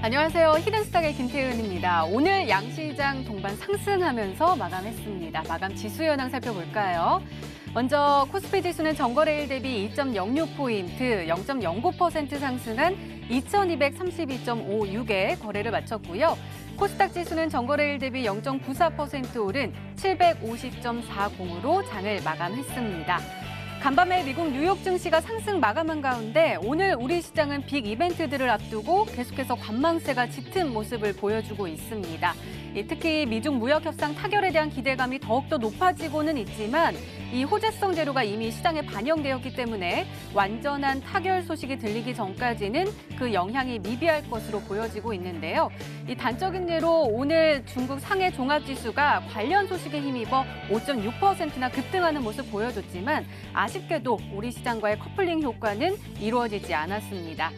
안녕하세요. 히든스탁의 김태은입니다. 오늘 양시장 동반 상승하면서 마감했습니다. 마감 지수 현황 살펴볼까요? 먼저 코스피 지수는 전거래일 대비 2.06포인트, 0.09% 상승한 2232.56에 거래를 마쳤고요. 코스닥 지수는 전거래일 대비 0.94% 오른 750.40으로 장을 마감했습니다. 간밤에 미국 뉴욕 증시가 상승 마감한 가운데 오늘 우리 시장은 빅 이벤트들을 앞두고 계속해서 관망세가 짙은 모습을 보여주고 있습니다. 특히 미중 무역 협상 타결에 대한 기대감이 더욱더 높아지고는 있지만 이 호재성 재료가 이미 시장에 반영되었기 때문에 완전한 타결 소식이 들리기 전까지는 그 영향이 미비할 것으로 보여지고 있는데요. 이 단적인 예로 오늘 중국 상해 종합지수가 관련 소식에 힘입어 5.6%나 급등하는 모습 보여줬지만 아쉽게도 우리 시장과의 커플링 효과는 이루어지지 않았습니다.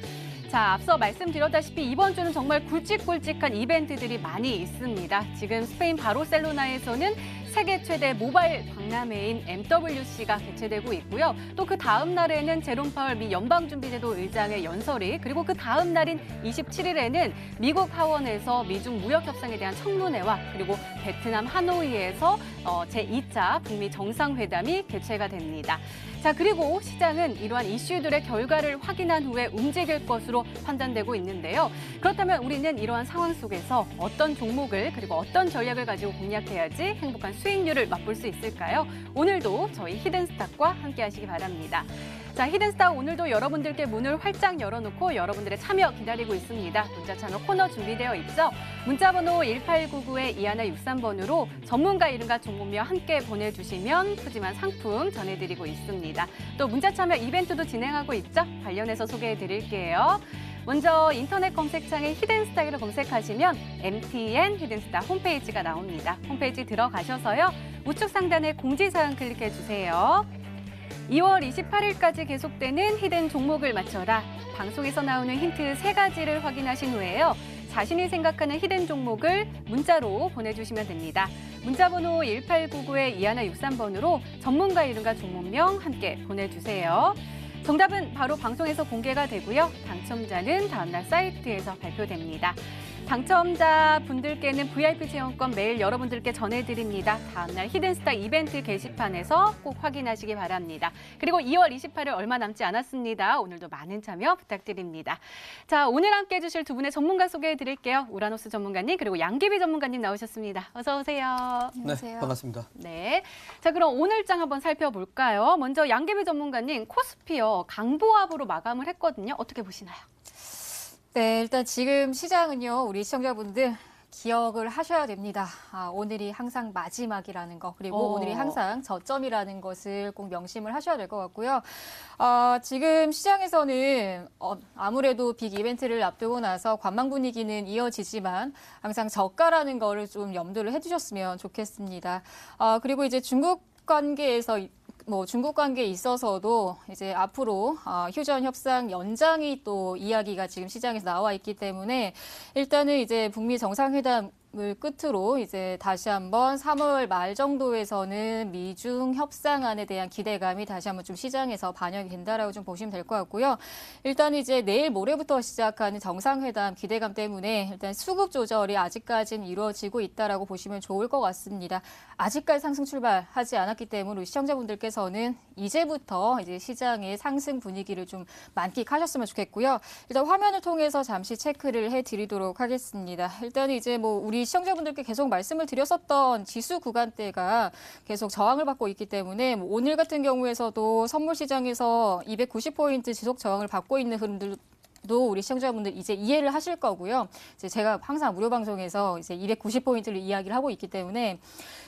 자, 앞서 말씀드렸다시피 이번 주는 정말 굵직굵직한 이벤트들이 많이 있습니다. 지금 스페인 바르셀로나에서는 세계 최대 모바일 박람회인 MWC가 개최되고 있고요. 또 그 다음 날에는 제롬 파월 미 연방준비제도 의장의 연설이, 그리고 그 다음 날인 27일에는 미국 하원에서 미중 무역 협상에 대한 청문회와 그리고 베트남 하노이에서 제2차 북미 정상회담이 개최가 됩니다. 자, 그리고 시장은 이러한 이슈들의 결과를 확인한 후에 움직일 것으로 판단되고 있는데요. 그렇다면 우리는 이러한 상황 속에서 어떤 종목을 그리고 어떤 전략을 가지고 공략해야지 행복한 수익률을 맛볼 수 있을까요? 오늘도 저희 히든스탁과 함께 하시기 바랍니다. 자, 히든스탁 오늘도 여러분들께 문을 활짝 열어놓고 여러분들의 참여 기다리고 있습니다. 문자 참여 코너 준비되어 있죠? 문자번호 1899-2163번으로 전문가 이름과 종목명 함께 보내주시면 푸짐한 상품 전해드리고 있습니다. 또 문자 참여 이벤트도 진행하고 있죠? 관련해서 소개해드릴게요. 먼저 인터넷 검색창에 히든스탁을 검색하시면 MTN 히든스탁 홈페이지가 나옵니다. 홈페이지 들어가셔서요. 우측 상단에 공지사항 클릭해주세요. 2월 28일까지 계속되는 히든 종목을 맞춰라. 방송에서 나오는 힌트 3가지를 확인하신 후에요. 자신이 생각하는 히든 종목을 문자로 보내주시면 됩니다. 문자번호 1899-2163번으로 전문가 이름과 종목명 함께 보내주세요. 정답은 바로 방송에서 공개가 되고요. 당첨자는 다음날 사이트에서 발표됩니다. 당첨자 분들께는 VIP 체험권 매일 여러분들께 전해드립니다. 다음날 히든스탁 이벤트 게시판에서 꼭 확인하시기 바랍니다. 그리고 2월 28일 얼마 남지 않았습니다. 오늘도 많은 참여 부탁드립니다. 자, 오늘 함께 해주실 두 분의 전문가 소개해드릴게요. 우라노스 전문가님 그리고 양기비 전문가님 나오셨습니다. 어서 오세요. 안녕하세요. 네, 반갑습니다. 네, 자 그럼 오늘장 한번 살펴볼까요? 먼저 양기비 전문가님, 코스피요 강보합으로 마감을 했거든요. 어떻게 보시나요? 네, 일단 지금 시장은요, 우리 시청자분들 기억을 하셔야 됩니다. 오늘이 항상 마지막이라는 거, 그리고 오늘이 항상 저점이라는 것을 꼭 명심을 하셔야 될 것 같고요. 지금 시장에서는 아무래도 빅 이벤트를 앞두고 나서 관망 분위기는 이어지지만 항상 저가라는 거를 좀 염두를 해주셨으면 좋겠습니다. 그리고 이제 중국 관계에서 중국 관계에 있어서도 이제 앞으로 휴전 협상 연장이 또 이야기가 지금 시장에서 나와 있기 때문에 일단은 이제 북미 정상회담을 끝으로 이제 다시 한번 3월 말 정도에서는 미중 협상안에 대한 기대감이 다시 한번 좀 시장에서 반영이 된다라고 좀 보시면 될 것 같고요. 일단 이제 내일 모레부터 시작하는 정상회담 기대감 때문에 일단 수급 조절이 아직까지는 이루어지고 있다라고 보시면 좋을 것 같습니다. 아직까지 상승 출발하지 않았기 때문에 우리 시청자분들께서는 이제부터 이제 시장의 상승 분위기를 좀 만끽하셨으면 좋겠고요. 일단 화면을 통해서 잠시 체크를 해드리도록 하겠습니다. 일단 이제 우리 시청자분들께 계속 말씀을 드렸었던 지수 구간대가 계속 저항을 받고 있기 때문에 오늘 같은 경우에서도 선물 시장에서 290포인트 지속 저항을 받고 있는 흐름들 도 우리 시청자분들 이제 이해를 하실 거고요. 이제 제가 항상 무료 방송에서 이제 290포인트를 이야기를 하고 있기 때문에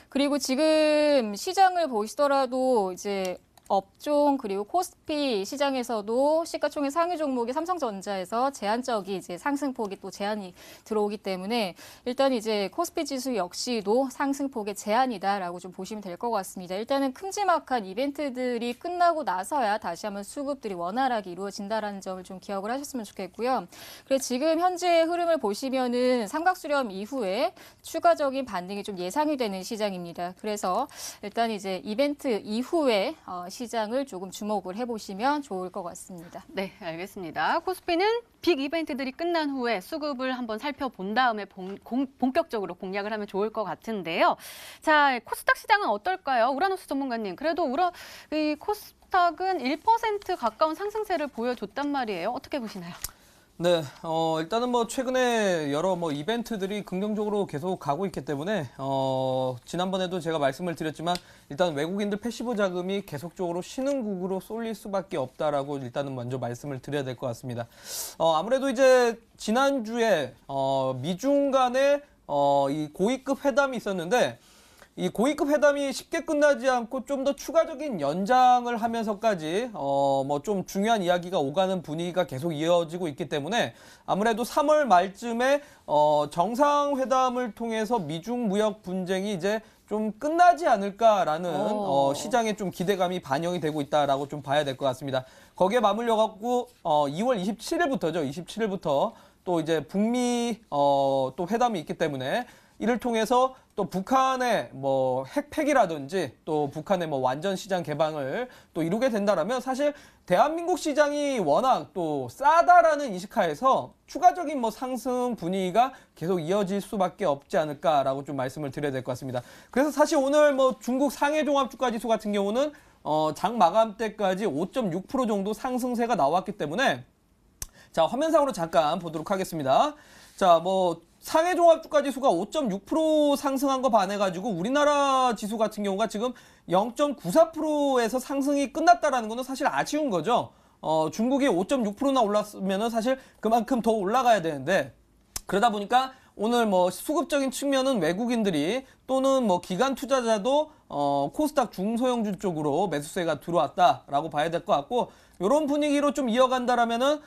그리고 지금 시장을 보시더라도 이제 업종 그리고 코스피 시장에서도 시가총액 상위 종목이 삼성전자에서 제한적인 이제 상승폭이 또 제한이 들어오기 때문에 일단 이제 코스피 지수 역시도 상승폭의 제한이다라고 좀 보시면 될 것 같습니다. 일단은 큼지막한 이벤트들이 끝나고 나서야 다시 한번 수급들이 원활하게 이루어진다라는 점을 좀 기억을 하셨으면 좋겠고요. 그래서 지금 현재의 흐름을 보시면은 삼각수렴 이후에 추가적인 반등이 좀 예상이 되는 시장입니다. 그래서 일단 이제 이벤트 이후에 시장을 조금 주목을 해보시면 좋을 것 같습니다. 네, 알겠습니다. 코스피는 빅 이벤트들이 끝난 후에 수급을 한번 살펴본 다음에 본격적으로 공략을 하면 좋을 것 같은데요. 자, 코스닥 시장은 어떨까요? 우라노스 전문가님, 그래도 이 코스닥은 1% 가까운 상승세를 보여줬단 말이에요. 어떻게 보시나요? 네, 일단은 뭐 최근에 여러 뭐 이벤트들이 긍정적으로 계속 가고 있기 때문에 지난번에도 제가 말씀을 드렸지만 일단 외국인들 패시브 자금이 계속적으로 신흥국으로 쏠릴 수밖에 없다라고 일단은 먼저 말씀을 드려야 될 것 같습니다. 아무래도 이제 지난주에 미중 간의 이 고위급 회담이 있었는데 이 고위급 회담이 쉽게 끝나지 않고 좀 더 추가적인 연장을 하면서까지 뭐 좀 중요한 이야기가 오가는 분위기가 계속 이어지고 있기 때문에 아무래도 3월 말쯤에 정상회담을 통해서 미중 무역 분쟁이 이제 좀 끝나지 않을까라는 시장의 좀 기대감이 반영이 되고 있다라고 좀 봐야 될 것 같습니다. 거기에 맞물려 갖고 2월 27일부터죠. 27일부터 또 이제 북미 또 회담이 있기 때문에 이를 통해서 또 북한의 뭐 핵폐기라든지 또 북한의 뭐 완전 시장 개방을 또 이루게 된다라면 사실 대한민국 시장이 워낙 또 싸다라는 인식하에서 추가적인 뭐 상승 분위기가 계속 이어질 수밖에 없지 않을까라고 좀 말씀을 드려야 될 것 같습니다. 그래서 사실 오늘 뭐 중국 상해 종합주가 지수 같은 경우는 장 마감 때까지 5.6% 정도 상승세가 나왔기 때문에 자, 화면상으로 잠깐 보도록 하겠습니다. 자, 뭐 상해 종합주가 지수가 5.6% 상승한 거 반해가지고 우리나라 지수 같은 경우가 지금 0.94%에서 상승이 끝났다라는 거는 사실 아쉬운 거죠. 중국이 5.6%나 올랐으면은 사실 그만큼 더 올라가야 되는데 그러다 보니까 오늘 뭐 수급적인 측면은 외국인들이 또는 뭐 기관 투자자도 코스닥 중소형주 쪽으로 매수세가 들어왔다라고 봐야 될 것 같고 이런 분위기로 좀 이어간다라면은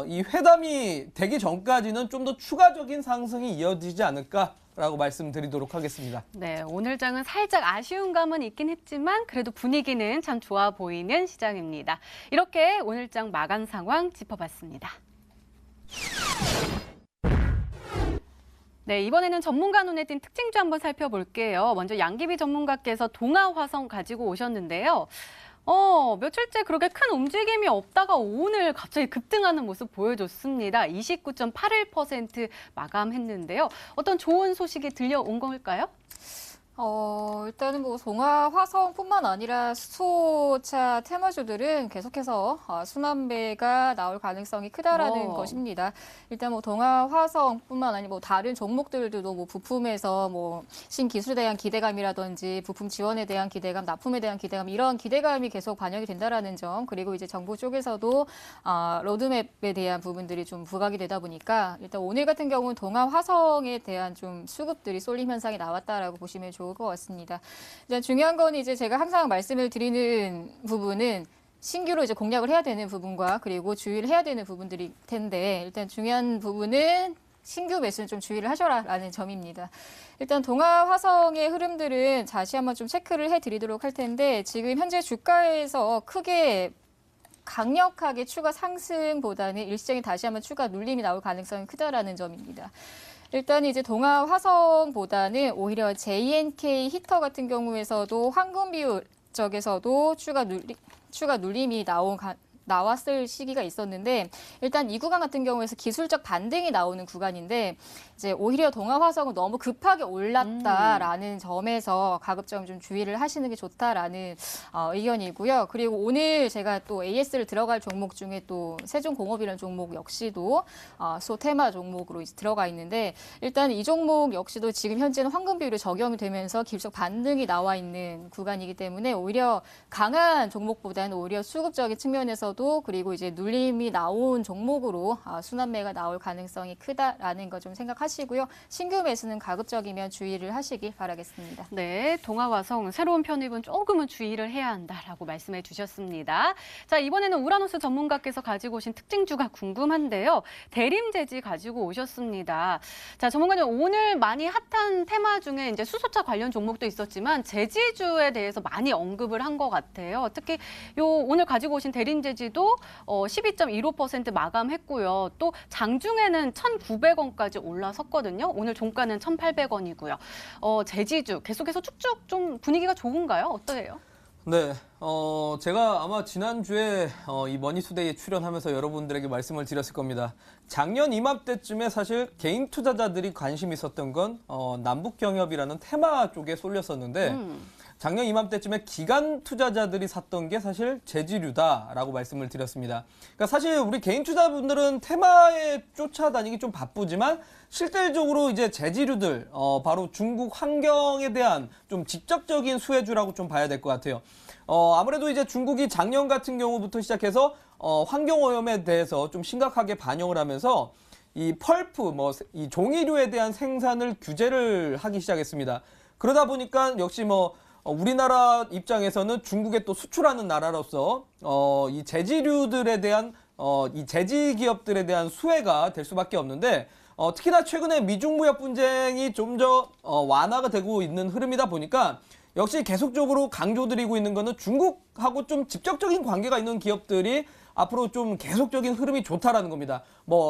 이 회담이 되기 전까지는 좀 더 추가적인 상승이 이어지지 않을까라고 말씀드리도록 하겠습니다. 네, 오늘 장은 살짝 아쉬운 감은 있긴 했지만 그래도 분위기는 참 좋아 보이는 시장입니다. 이렇게 오늘 장 마감 상황 짚어봤습니다. 네, 이번에는 전문가 눈에 띈 특징주 한번 살펴볼게요. 먼저 양기비 전문가께서 동아화성 가지고 오셨는데요. 며칠째 그렇게 큰 움직임이 없다가 오늘 갑자기 급등하는 모습 보여줬습니다. 29.81% 마감했는데요. 어떤 좋은 소식이 들려온 걸까요? 일단은 뭐 동아 화성뿐만 아니라 수소차 테마주들은 계속해서 순환매가 나올 가능성이 크다라는 것입니다. 일단 뭐 동아 화성뿐만 아니라 뭐 다른 종목들도 뭐 부품에서 뭐 신기술에 대한 기대감이라든지 부품 지원에 대한 기대감, 납품에 대한 기대감 이런 기대감이 계속 반영이 된다라는 점 그리고 이제 정부 쪽에서도 로드맵에 대한 부분들이 좀 부각이 되다 보니까 일단 오늘 같은 경우는 동아 화성에 대한 좀 수급들이 쏠림 현상이 나왔다라고 보시면 좋을 것 같습니다. 일단 중요한 건 이제 제가 항상 말씀을 드리는 부분은 신규로 이제 공략을 해야 되는 부분과 그리고 주의를 해야 되는 부분들일 텐데 일단 중요한 부분은 신규 매수는 좀 주의를 하셔라라는 점입니다. 일단 동아 화성의 흐름들은 다시 한번 좀 체크를 해드리도록 할 텐데 지금 현재 주가에서 크게 강력하게 추가 상승보다는 일시적인 다시 한번 추가 눌림이 나올 가능성이 크다라는 점입니다. 일단 이제 동아 화성보다는 오히려 JNK 히터 같은 경우에서도 황금 비율 쪽에서도 추가 눌림이 나왔을 시기가 있었는데 일단 이 구간 같은 경우에서 기술적 반등이 나오는 구간인데 이제 오히려 동아 화성은 너무 급하게 올랐다라는 점에서 가급적 좀 주의를 하시는 게 좋다라는 의견이고요. 그리고 오늘 제가 또 AS를 들어갈 종목 중에 또 세종공업이라는 종목 역시도 소테마 종목으로 이제 들어가 있는데 일단 이 종목 역시도 지금 현재는 황금 비율이 적용이 되면서 기술적 반등이 나와 있는 구간이기 때문에 오히려 강한 종목보다는 오히려 수급적인 측면에서 그리고 이제 눌림이 나온 종목으로 순환매가 나올 가능성이 크다라는 거 좀 생각하시고요. 신규 매수는 가급적이면 주의를 하시길 바라겠습니다. 네, 동아화성 새로운 편입은 조금은 주의를 해야 한다라고 말씀해 주셨습니다. 자, 이번에는 우라노스 전문가께서 가지고 오신 특징주가 궁금한데요. 대림제지 가지고 오셨습니다. 자, 전문가님 오늘 많이 핫한 테마 중에 이제 수소차 관련 종목도 있었지만 제지주에 대해서 많이 언급을 한 것 같아요. 특히 오늘 가지고 오신 대림제지 도 12.15% 마감했고요. 또 장중에는 1,900원까지 올라섰거든요. 오늘 종가는 1,800원이고요. 제지주 계속해서 쭉쭉 좀 분위기가 좋은가요? 어떠해요? 네, 제가 아마 지난주에 이 머니투데이에 출연하면서 여러분들에게 말씀을 드렸을 겁니다. 작년 이맘때쯤에 사실 개인 투자자들이 관심이 있었던 건 남북경협이라는 테마 쪽에 쏠렸었는데 작년 이맘때쯤에 기관 투자자들이 샀던 게 사실 제지류다라고 말씀을 드렸습니다. 그러니까 사실 우리 개인 투자분들은 테마에 쫓아다니기 좀 바쁘지만 실질적으로 이제 제지류들, 바로 중국 환경에 대한 좀 직접적인 수혜주라고 좀 봐야 될 것 같아요. 아무래도 이제 중국이 작년 같은 경우부터 시작해서 환경오염에 대해서 좀 심각하게 반영을 하면서 이 펄프, 이 종이류에 대한 생산을 규제를 하기 시작했습니다. 그러다 보니까 역시 우리나라 입장에서는 중국에 또 수출하는 나라로서 이 제지류들에 대한 이 제지 기업들에 대한 수혜가 될 수밖에 없는데 특히나 최근에 미중 무역 분쟁이 좀 더 완화가 되고 있는 흐름이다 보니까 역시 계속적으로 강조드리고 있는 거는 중국하고 좀 직접적인 관계가 있는 기업들이 앞으로 좀 계속적인 흐름이 좋다라는 겁니다.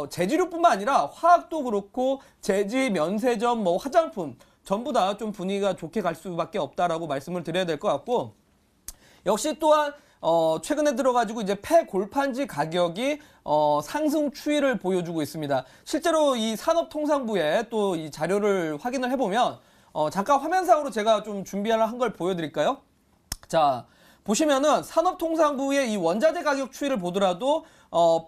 제지류뿐만 아니라 화학도 그렇고 제지, 면세점, 화장품 전부 다 좀 분위기가 좋게 갈 수밖에 없다라고 말씀을 드려야 될 것 같고, 역시 또한 최근에 들어가지고 이제 폐골판지 가격이 상승 추이를 보여주고 있습니다. 실제로 이 산업통상부에 또 이 자료를 확인을 해보면 잠깐 화면상으로 제가 좀 준비한 걸 보여드릴까요? 자, 보시면은 산업통상부의 이 원자재 가격 추이를 보더라도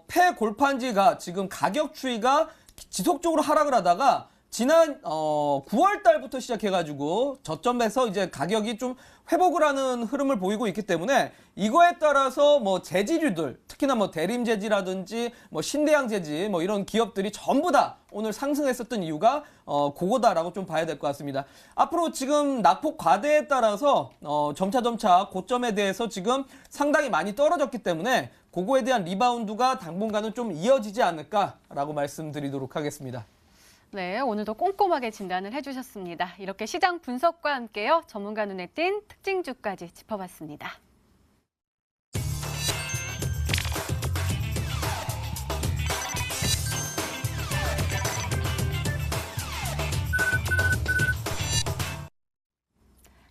폐골판지가 지금 가격 추이가 지속적으로 하락을 하다가 지난 9월 달부터 시작해가지고 저점에서 이제 가격이 좀 회복을 하는 흐름을 보이고 있기 때문에 이거에 따라서 제지류들, 특히나 대림제지라든지 신대양제지 이런 기업들이 전부 다 오늘 상승했었던 이유가 그거다라고 좀 봐야 될 것 같습니다. 앞으로 지금 낙폭 과대에 따라서 점차 고점에 대해서 지금 상당히 많이 떨어졌기 때문에 그거에 대한 리바운드가 당분간은 좀 이어지지 않을까라고 말씀드리도록 하겠습니다. 네, 오늘도 꼼꼼하게 진단을 해주셨습니다. 이렇게 시장 분석과 함께요, 전문가 눈에 띈 특징주까지 짚어봤습니다.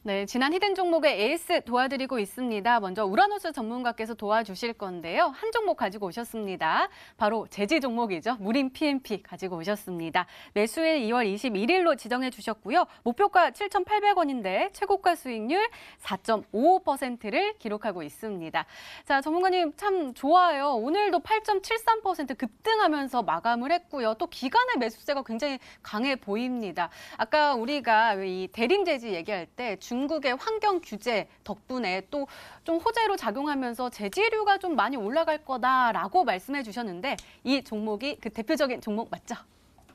네, 지난 히든 종목의 에이스 도와드리고 있습니다. 먼저 우라노스 전문가께서 도와주실 건데요. 한 종목 가지고 오셨습니다. 바로 제지 종목이죠. 무림 PMP 가지고 오셨습니다. 매수일 2월 21일로 지정해 주셨고요. 목표가 7,800원인데 최고가 수익률 4.55%를 기록하고 있습니다. 자, 전문가님 참 좋아요. 오늘도 8.73% 급등하면서 마감을 했고요. 또 기관의 매수세가 굉장히 강해 보입니다. 아까 우리가 이 대림제지 얘기할 때 중국의 환경 규제 덕분에 또 좀 호재로 작용하면서 제지류가 좀 많이 올라갈 거다라고 말씀해 주셨는데 이 종목이 그 대표적인 종목 맞죠?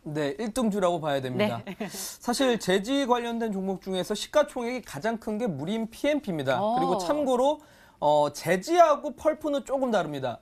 네, 1등주라고 봐야 됩니다. 네. 사실 제지 관련된 종목 중에서 시가총액이 가장 큰 게 무림 PMP입니다. 그리고 참고로 제지하고 펄프는 조금 다릅니다.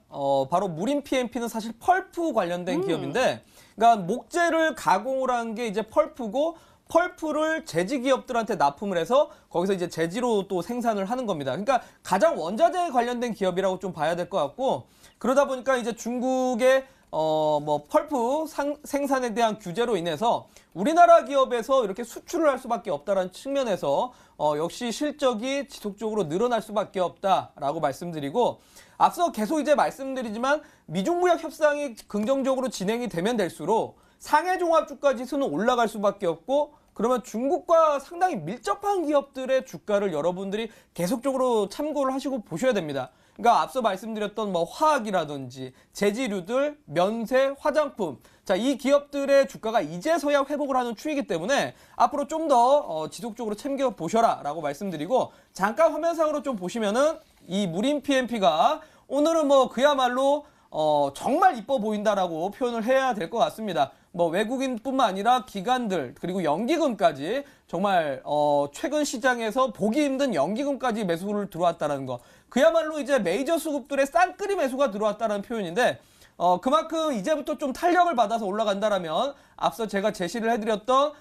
바로 무림 PMP는 사실 펄프 관련된 기업인데, 그러니까 목재를 가공을 한 게 이제 펄프고, 펄프를 제지 기업들한테 납품을 해서 거기서 이제 제지로 또 생산을 하는 겁니다. 그러니까 가장 원자재 관련된 기업이라고 좀 봐야 될 것 같고, 그러다 보니까 이제 중국의 펄프 생산에 대한 규제로 인해서 우리나라 기업에서 이렇게 수출을 할 수밖에 없다는 측면에서 역시 실적이 지속적으로 늘어날 수밖에 없다라고 말씀드리고, 앞서 계속 이제 말씀드리지만 미중 무역 협상이 긍정적으로 진행이 되면 될수록 상해 종합주가 지수는 올라갈 수밖에 없고, 그러면 중국과 상당히 밀접한 기업들의 주가를 여러분들이 계속적으로 참고를 하시고 보셔야 됩니다. 그러니까 앞서 말씀드렸던 화학이라든지 제지류들, 면세, 화장품, 자, 이 기업들의 주가가 이제서야 회복을 하는 추이기 때문에 앞으로 좀 더 지속적으로 챙겨 보셔라라고 말씀드리고, 잠깐 화면상으로 좀 보시면은 이 무림 PMP가 오늘은 그야말로 정말 이뻐 보인다라고 표현을 해야 될 것 같습니다. 외국인뿐만 아니라 기관들 그리고 연기금까지 정말 최근 시장에서 보기 힘든 연기금까지 매수를 들어왔다는 거, 그야말로 이제 메이저 수급들의 쌍끌이 매수가 들어왔다는 표현인데, 그만큼 이제부터 좀 탄력을 받아서 올라간다라면 앞서 제가 제시를 해드렸던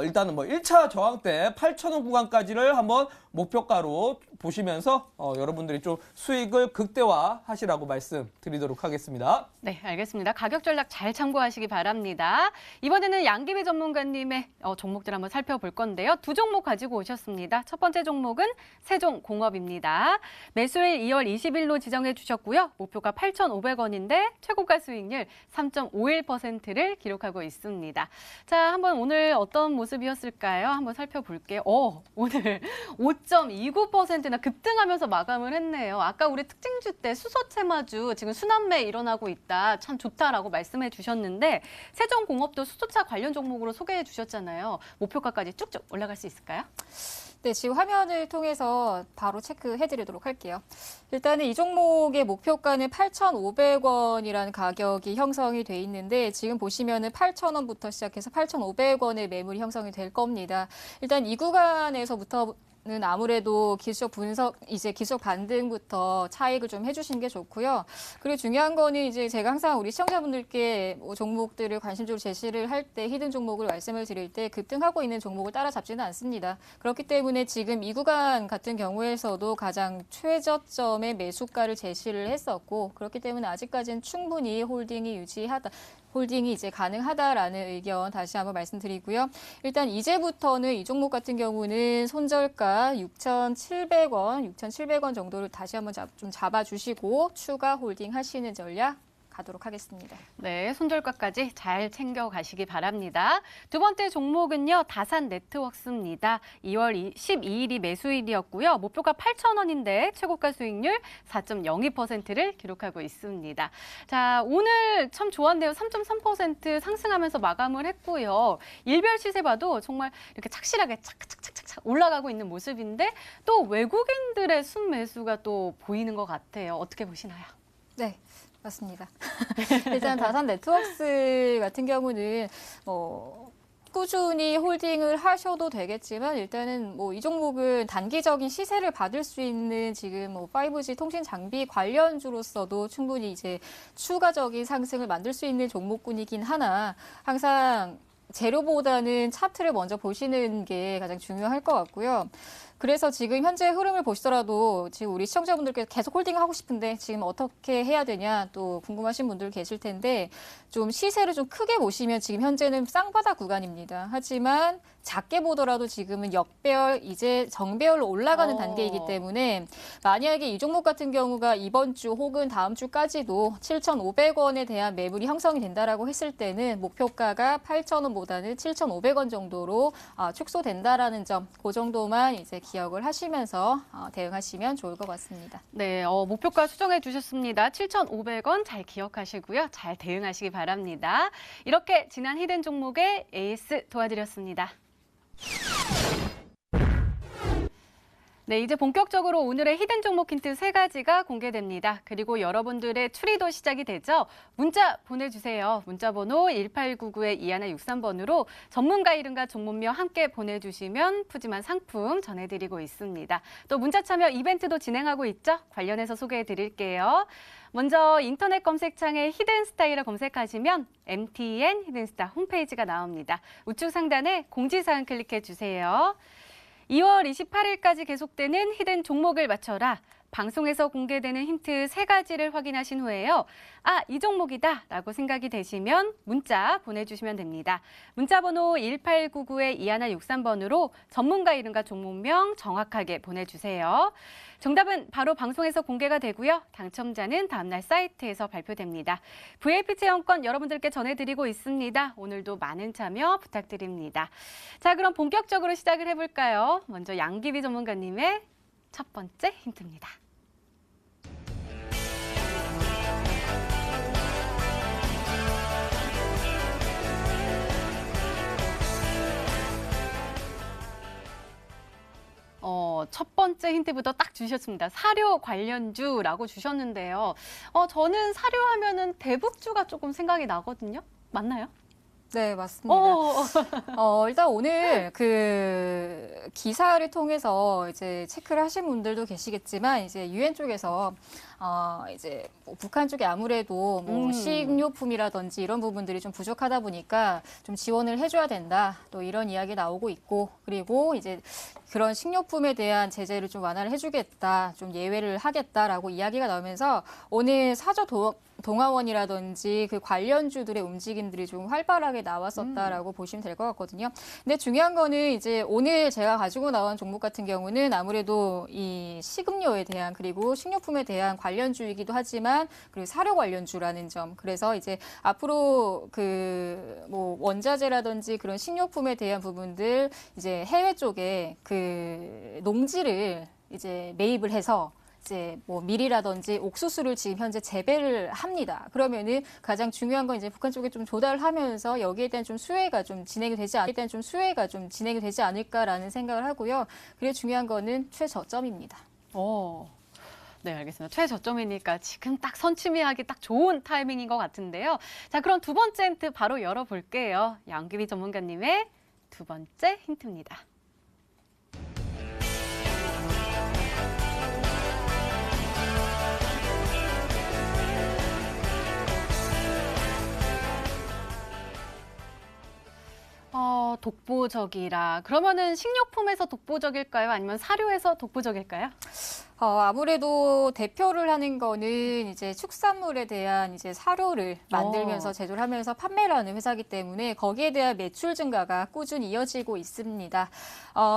일단은 뭐 1차 저항대 8,000원 구간까지를 한번 목표가로 보시면서 여러분들이 좀 수익을 극대화하시라고 말씀드리도록 하겠습니다. 네, 알겠습니다. 가격 전략 잘 참고하시기 바랍니다. 이번에는 양기비 전문가님의 종목들 한번 살펴볼 건데요. 두 종목 가지고 오셨습니다. 첫 번째 종목은 세종공업입니다. 매수일 2월 20일로 지정해 주셨고요. 목표가 8,500원인데 최고가 수익률 3.51%를 기록하고 있습니다. 자, 한번 오늘 어떤 모습이었을까요? 한번 살펴볼게요. 오늘 5.29%나 급등하면서 마감을 했네요. 아까 우리 특징주 때 수소채마주 지금 순환매 일어나고 있다. 참 좋다라고 말씀해 주셨는데 세종공업도 수소차 관련 종목으로 소개해 주셨잖아요. 목표가까지 쭉쭉 올라갈 수 있을까요? 네, 지금 화면을 통해서 바로 체크해드리도록 할게요. 일단은 이 종목의 목표가는 8,500원이라는 가격이 형성이 돼 있는데 지금 보시면은 8,000원부터 시작해서 8,500원의 매물이 형성이 될 겁니다. 일단 이 구간에서부터 는 아무래도 기술적 분석, 이제 기술적 반등부터 차익을 좀 해주시는 게 좋고요. 그리고 중요한 거는 이제 제가 항상 우리 시청자분들께 종목들을 관심적으로 제시를 할 때 히든 종목을 말씀을 드릴 때 급등하고 있는 종목을 따라잡지는 않습니다. 그렇기 때문에 지금 이 구간 같은 경우에서도 가장 최저점의 매수가를 제시를 했었고 그렇기 때문에 아직까지는 충분히 홀딩이 이제 가능하다라는 의견 다시 한번 말씀드리고요. 일단 이제부터는 이 종목 같은 경우는 손절가 6,700원 정도를 다시 한번 좀 잡아주시고 추가 홀딩 하시는 전략 가도록 하겠습니다. 네, 손절가까지 잘 챙겨가시기 바랍니다. 두 번째 종목은요, 다산네트워크스입니다. 2월 12일이 매수일이었고요. 목표가 8,000원인데 최고가 수익률 4.02%를 기록하고 있습니다. 자, 오늘 참 좋았네요. 3.3% 상승하면서 마감을 했고요. 일별 시세 봐도 정말 이렇게 착실하게 착착착착 올라가고 있는 모습인데 또 외국인들의 순매수가 또 보이는 것 같아요. 어떻게 보시나요? 네. 맞습니다. 일단 다산 네트워크스 같은 경우는 꾸준히 홀딩을 하셔도 되겠지만 일단은 뭐 이 종목은 단기적인 시세를 받을 수 있는 지금 5G 통신 장비 관련주로서도 충분히 이제 추가적인 상승을 만들 수 있는 종목군이긴 하나 항상 재료보다는 차트를 먼저 보시는 게 가장 중요할 것 같고요. 그래서 지금 현재 흐름을 보시더라도 지금 우리 시청자분들께서 계속 홀딩하고 싶은데 지금 어떻게 해야 되냐 또 궁금하신 분들 계실 텐데 좀 시세를 좀 크게 보시면 지금 현재는 쌍바닥 구간입니다. 하지만 작게 보더라도 지금은 역배열 이제 정배열로 올라가는 단계이기 때문에 만약에 이 종목 같은 경우가 이번 주 혹은 다음 주까지도 7,500원에 대한 매물이 형성이 된다라고 했을 때는 목표가가 8,000원보다는 7,500원 정도로 축소된다라는 점, 그 정도만 이제 기억을 하시면서 대응하시면 좋을 것 같습니다. 네, 목표가 수정해 주셨습니다. 7,500원 잘 기억하시고요. 잘 대응하시기 바랍니다. 이렇게 지난 히든 종목의 에이스 도와드렸습니다. 네, 이제 본격적으로 오늘의 히든 종목 힌트 3가지가 공개됩니다. 그리고 여러분들의 추리도 시작이 되죠. 문자 보내주세요. 문자 번호 1899-2163번으로 전문가 이름과 종목명 함께 보내주시면 푸짐한 상품 전해드리고 있습니다. 또 문자 참여 이벤트도 진행하고 있죠. 관련해서 소개해드릴게요. 먼저 인터넷 검색창에 히든스타일을 검색하시면 MTN 히든스타 홈페이지가 나옵니다. 우측 상단에 공지사항 클릭해주세요. 2월 28일까지 계속되는 히든 종목을 맞춰라. 방송에서 공개되는 힌트 3가지를 확인하신 후에요. 이 종목이다 라고 생각이 되시면 문자 보내주시면 됩니다. 문자 번호 1899-2163번으로 전문가 이름과 종목명 정확하게 보내주세요. 정답은 바로 방송에서 공개가 되고요. 당첨자는 다음날 사이트에서 발표됩니다. VIP 체험권 여러분들께 전해드리고 있습니다. 오늘도 많은 참여 부탁드립니다. 자, 그럼 본격적으로 시작을 해볼까요? 먼저 양기비 전문가님의 첫 번째 힌트입니다. 첫 번째 힌트부터 딱 주셨습니다. 사료 관련주라고 주셨는데요. 저는 사료하면은 대북주가 조금 생각이 나거든요. 맞나요? 네, 맞습니다. 일단 오늘 그 기사를 통해서 이제 체크를 하신 분들도 계시겠지만 이제 유엔 쪽에서 이제 뭐 북한 쪽에 아무래도 뭐 식료품이라든지 이런 부분들이 좀 부족하다 보니까 좀 지원을 해줘야 된다. 또 이런 이야기 나오고 있고 그리고 이제 그런 식료품에 대한 제재를 좀 완화를 해주겠다, 좀 예외를 하겠다라고 이야기가 나오면서 오늘 동아원이라든지 그 관련주들의 움직임들이 좀 활발하게 나왔었다라고 보시면 될 것 같거든요. 근데 중요한 거는 이제 오늘 제가 가지고 나온 종목 같은 경우는 아무래도 이 식음료에 대한 그리고 식료품에 대한 관련주이기도 하지만 그리고 사료 관련주라는 점. 그래서 이제 앞으로 그 뭐 원자재라든지 그런 식료품에 대한 부분들 이제 해외 쪽에 그 농지를 이제 매입을 해서 이제 뭐 밀이라든지 옥수수를 지금 현재 재배를 합니다. 그러면은 가장 중요한 건 이제 북한 쪽에 좀 조달을 하면서 여기에 대한 좀 수혜가 좀 진행이 되지 않을까라는 생각을 하고요. 그리고 중요한 거는 최저점입니다. 네, 알겠습니다. 최저점이니까 지금 딱 선취매하기 딱 좋은 타이밍인 것 같은데요. 자, 그럼 두 번째 힌트 바로 열어볼게요. 양귀비 전문가님의 두 번째 힌트입니다. 독보적이라. 그러면은 식료품에서 독보적일까요? 아니면 사료에서 독보적일까요? 아무래도 대표를 하는 거는 이제 축산물에 대한 이제 사료를 만들면서 제조를 하면서 판매를 하는 회사이기 때문에 거기에 대한 매출 증가가 꾸준히 이어지고 있습니다.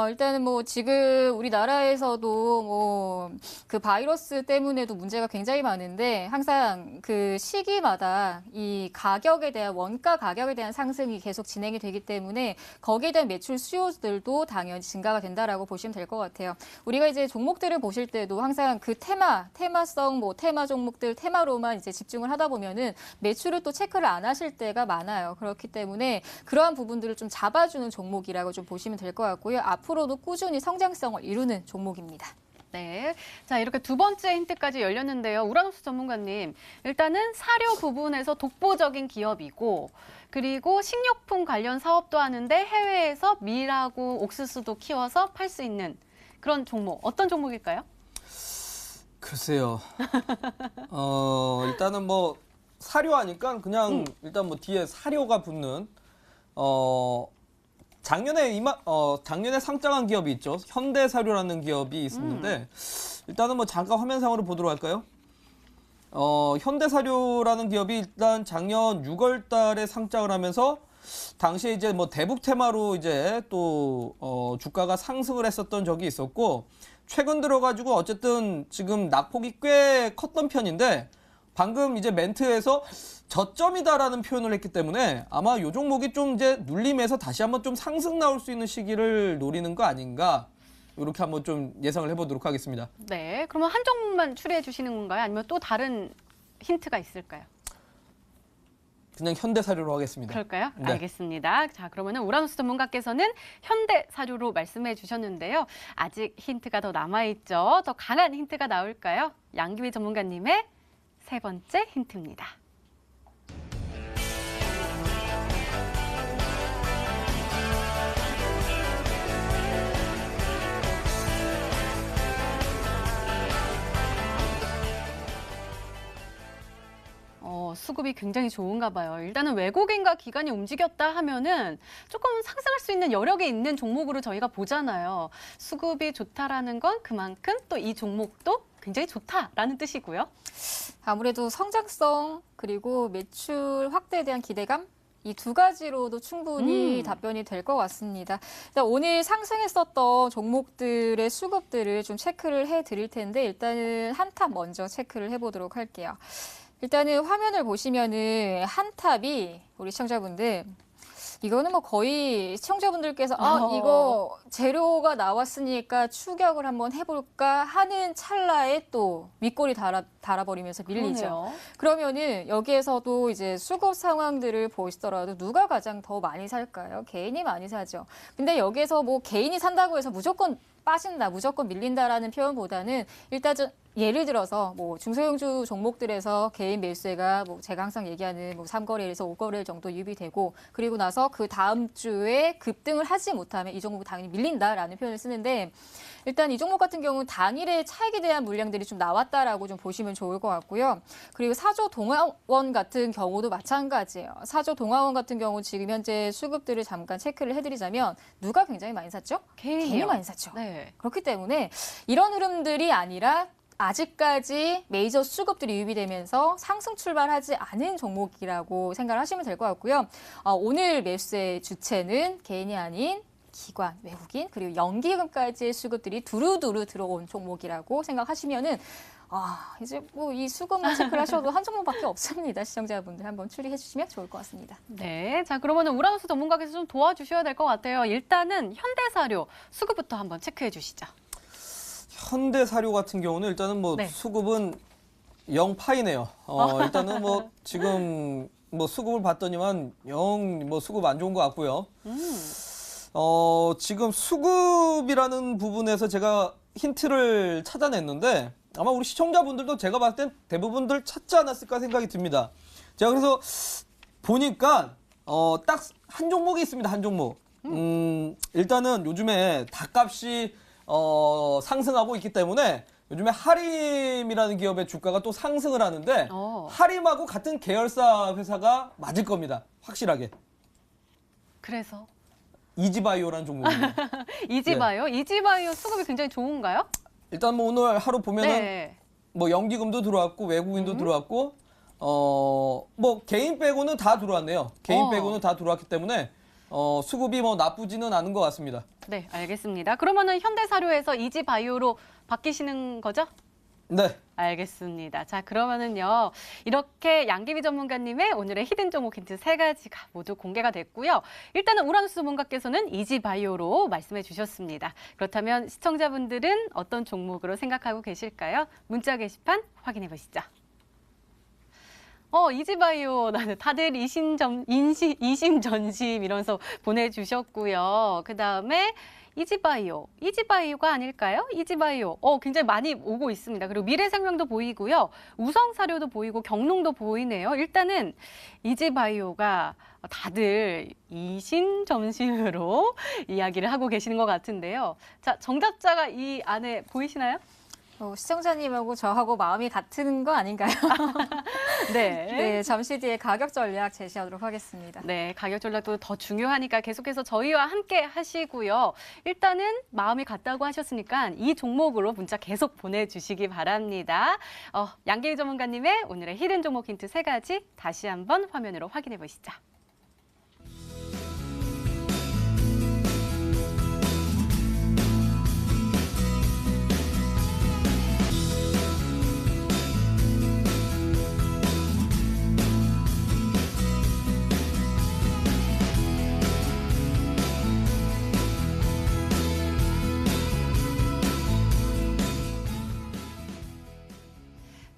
일단은 뭐 지금 우리나라에서도 뭐 그 바이러스 때문에도 문제가 굉장히 많은데 항상 그 시기마다 이 가격에 대한 원가 가격에 대한 상승이 계속 진행이 되기 때문에 거기에 대한 매출 수요들도 당연히 증가가 된다라고 보시면 될 것 같아요. 우리가 이제 종목들을 보실 때도 항상 그 테마성 뭐 테마 종목들 테마로만 이제 집중을 하다 보면은 매출을 또 체크를 안 하실 때가 많아요. 그렇기 때문에 그러한 부분들을 좀 잡아주는 종목이라고 좀 보시면 될 것 같고요. 앞으로도 꾸준히 성장성을 이루는 종목입니다. 네. 자, 이렇게 두 번째 힌트까지 열렸는데요. 우라노스 전문가님, 일단은 사료 부분에서 독보적인 기업이고, 그리고 식료품 관련 사업도 하는데 해외에서 밀하고 옥수수도 키워서 팔 수 있는 그런 종목, 어떤 종목일까요? 글쎄요. 일단은 뭐 사료 하니까 그냥 일단 뭐 뒤에 사료가 붙는 작년에 상장한 기업이 있죠. 현대사료라는 기업이 있었는데 일단은 뭐 잠깐 화면상으로 보도록 할까요? 현대사료라는 기업이 일단 작년 6월 달에 상장을 하면서 당시에 이제 뭐 대북 테마로 이제 또 주가가 상승을 했었던 적이 있었고 최근 들어가지고 어쨌든 지금 낙폭이 꽤 컸던 편인데 방금 이제 멘트에서 저점이다라는 표현을 했기 때문에 아마 요 종목이 좀 이제 눌림에서 다시 한번 좀 상승 나올 수 있는 시기를 노리는 거 아닌가 이렇게 한번 좀 예상을 해보도록 하겠습니다. 네, 그러면 한 종목만 추리해 주시는 건가요? 아니면 또 다른 힌트가 있을까요? 그냥 현대사료로 하겠습니다. 그럴까요? 네. 알겠습니다. 자, 그러면은 우라노스 전문가께서는 현대사료로 말씀해 주셨는데요. 아직 힌트가 더 남아있죠. 더 강한 힌트가 나올까요? 양귀비 전문가님의 세 번째 힌트입니다. 수급이 굉장히 좋은가 봐요. 일단은 외국인과 기관이 움직였다 하면은 조금 상승할 수 있는 여력이 있는 종목으로 저희가 보잖아요. 수급이 좋다라는 건 그만큼 또 이 종목도 굉장히 좋다라는 뜻이고요. 아무래도 성장성 그리고 매출 확대에 대한 기대감 이 두 가지로도 충분히 답변이 될 것 같습니다. 일단 오늘 상승했었던 종목들의 수급들을 좀 체크를 해드릴 텐데 일단은 한탑 먼저 체크를 해보도록 할게요. 일단은 화면을 보시면은 한탑이 우리 시청자분들 이거는 뭐 거의 시청자분들께서 이거 재료가 나왔으니까 추격을 한번 해볼까 하는 찰나에 또 윗골이 달아버리면서 밀리죠. 그러네요. 그러면은 여기에서도 이제 수급 상황들을 보시더라도 누가 가장 더 많이 살까요? 개인이 많이 사죠. 근데 여기에서 뭐 개인이 산다고 해서 무조건 빠진다, 무조건 밀린다라는 표현보다는 일단 예를 들어서 뭐 중소형주 종목들에서 개인 매수세가 뭐 제가 항상 얘기하는 뭐 3거래에서 5거래 정도 유입되고 그리고 나서 그 다음 주에 급등을 하지 못하면 이 종목은 당연히 밀린다라는 표현을 쓰는데 일단 이 종목 같은 경우는 단일의 차익에 대한 물량들이 좀 나왔다라고 좀 보시면 좋을 것 같고요. 그리고 사조 동아원 같은 경우도 마찬가지예요. 사조 동아원 같은 경우 지금 현재 수급들을 잠깐 체크를 해드리자면 누가 굉장히 많이 샀죠? 개인이 많이 샀죠. 네. 그렇기 때문에 이런 흐름들이 아니라 아직까지 메이저 수급들이 유입이 되면서 상승 출발하지 않은 종목이라고 생각을 하시면 될 것 같고요. 오늘 매수세 주체는 개인이 아닌 기관, 외국인, 그리고 연기금까지의 수급들이 두루두루 들어온 종목이라고 생각하시면은 이제 뭐 이 수급만 체크를 하셔도 한 종목밖에 없습니다. 시청자분들 한번 추리해 주시면 좋을 것 같습니다. 네, 자 그러면은 우라노스 전문가께서 좀 도와주셔야 될 것 같아요. 일단은 현대사료 수급부터 한번 체크해 주시죠. 현대사료 같은 경우는 일단은 뭐 네. 수급은 0파이네요. 일단은 뭐 지금 뭐 수급을 봤더니만 영 뭐 수급 안 좋은 것 같고요. 지금 수급이라는 부분에서 제가 힌트를 찾아냈는데 아마 우리 시청자분들도 제가 봤을 땐 대부분들 찾지 않았을까 생각이 듭니다. 제가 그래서 보니까 딱 한 종목이 있습니다. 한 종목. 일단은 요즘에 닭값이 상승하고 있기 때문에 요즘에 하림이라는 기업의 주가가 또 상승을 하는데 하림하고 같은 계열사 회사가 맞을 겁니다. 확실하게. 그래서 이지바이오라는 종목입니다. 이지바이오? 이지바이오 수급이 굉장히 좋은가요? 일단 뭐 오늘 하루 보면은 네. 뭐 연기금도 들어왔고 외국인도 들어왔고 뭐 개인 빼고는 다 들어왔네요. 개인 빼고는 다 들어왔기 때문에 수급이 뭐 나쁘지는 않은 것 같습니다. 네, 알겠습니다. 그러면은 현대사료에서 이지바이오로 바뀌시는 거죠? 네. 알겠습니다. 자, 그러면은요. 이렇게 양기비 전문가님의 오늘의 히든 종목 힌트 3가지가 모두 공개가 됐고요. 일단은 우라노스 전문가께서는 이지바이오로 말씀해 주셨습니다. 그렇다면 시청자분들은 어떤 종목으로 생각하고 계실까요? 문자 게시판 확인해 보시죠. 이지바이오, 다들 이심전심 이러면서 보내주셨고요. 그 다음에 이지바이오가 아닐까요? 이지바이오. 굉장히 많이 오고 있습니다. 그리고 미래생명도 보이고요. 우성사료도 보이고 경농도 보이네요. 일단은 이지바이오가 다들 이심점심으로 이야기를 하고 계시는 것 같은데요. 자, 정답자가 이 안에 보이시나요? 시청자님하고 저하고 마음이 같은 거 아닌가요? 네. 네, 잠시 뒤에 가격 전략 제시하도록 하겠습니다. 네, 가격 전략도 더 중요하니까 계속해서 저희와 함께 하시고요. 일단은 마음이 같다고 하셨으니까 이 종목으로 문자 계속 보내주시기 바랍니다. 양계희 전문가님의 오늘의 히든 종목 힌트 3가지 다시 한번 화면으로 확인해 보시죠.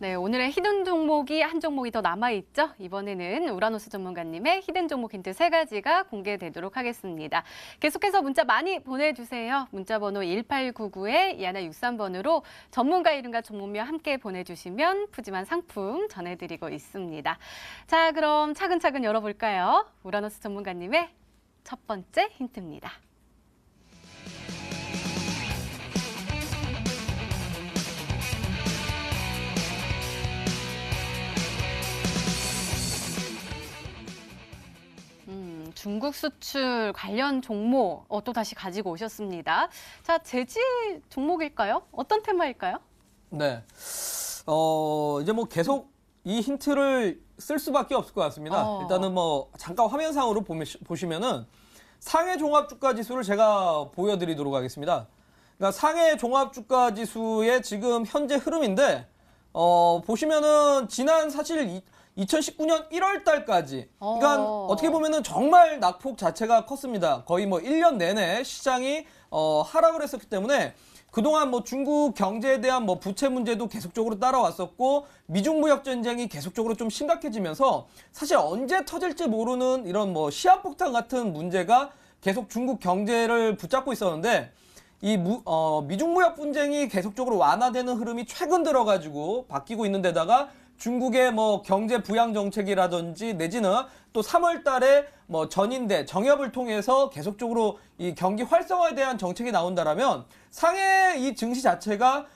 네, 오늘의 히든 종목이 한 종목이 더 남아있죠? 이번에는 우라노스 전문가님의 히든 종목 힌트 3가지가 공개되도록 하겠습니다. 계속해서 문자 많이 보내주세요. 문자번호 1899-2163번으로 전문가 이름과 종목명 함께 보내주시면 푸짐한 상품 전해드리고 있습니다. 자, 그럼 차근차근 열어볼까요? 우라노스 전문가님의 첫 번째 힌트입니다. 중국 수출 관련 종목 또 다시 가지고 오셨습니다. 자, 재지 종목일까요? 어떤 테마일까요? 네. 이제 뭐 계속 이 힌트를 쓸 수밖에 없을 것 같습니다. 일단은 뭐 잠깐 화면상으로 보시면은 상해 종합주가 지수를 제가 보여드리도록 하겠습니다. 그러니까 상해 종합주가 지수의 지금 현재 흐름인데 보시면은 지난 사실 2019년 1월 달까지 그러니까 어떻게 보면은 정말 낙폭 자체가 컸습니다. 거의 뭐 1년 내내 시장이 하락을 했었기 때문에 그동안 뭐 중국 경제에 대한 뭐 부채 문제도 계속적으로 따라왔었고 미중 무역 전쟁이 계속적으로 좀 심각해지면서 사실 언제 터질지 모르는 이런 뭐 시한폭탄 같은 문제가 계속 중국 경제를 붙잡고 있었는데 미중 무역 분쟁이 계속적으로 완화되는 흐름이 최근 들어가지고 바뀌고 있는 데다가 중국의 뭐 경제 부양 정책이라든지 내지는 또 3월 달에 뭐 전인대 정협을 통해서 계속적으로 이 경기 활성화에 대한 정책이 나온다라면 상해 이 증시 자체가